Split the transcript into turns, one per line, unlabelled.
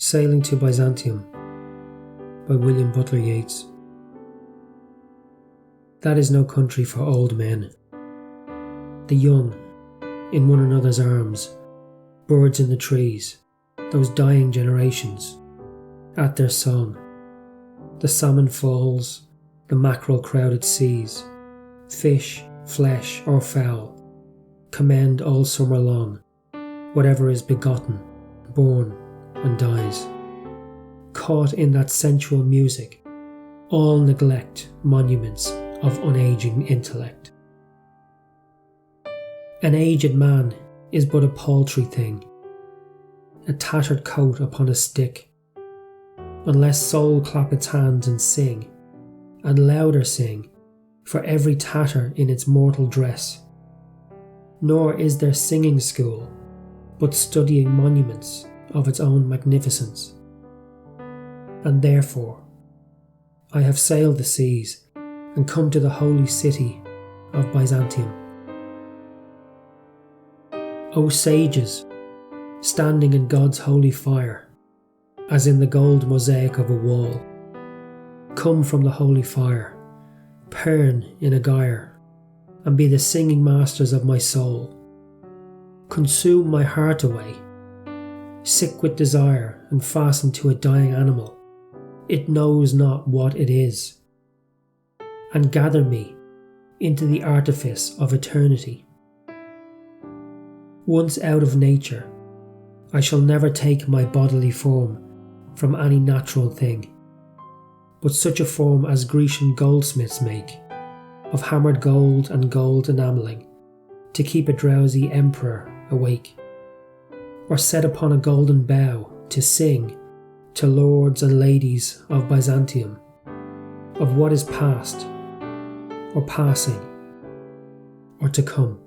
Sailing to Byzantium by William Butler Yeats. That is no country for old men. The young, in one another's arms, birds in the trees, those dying generations, at their song. The salmon falls, the mackerel crowded seas, fish, flesh or fowl, commend all summer long, whatever is begotten, born and dies. Caught in that sensual music, all neglect monuments of unaging intellect. An aged man is but a paltry thing, a tattered coat upon a stick, unless soul clap its hands and sing, and louder sing, for every tatter in its mortal dress. Nor is there singing school, but studying monuments of its own magnificence. And therefore, I have sailed the seas and come to the holy city of Byzantium. O sages, standing in God's holy fire, as in the gold mosaic of a wall, come from the holy fire, burn in a gyre, and be the singing masters of my soul. Consume my heart away, sick with desire and fastened to a dying animal, it knows not what it is, and gather me into the artifice of eternity. Once out of nature, I shall never take my bodily form from any natural thing, but such a form as Grecian goldsmiths make, of hammered gold and gold enamelling, to keep a drowsy emperor awake, or set upon a golden bough to sing to lords and ladies of Byzantium of what is past, or passing, or to come.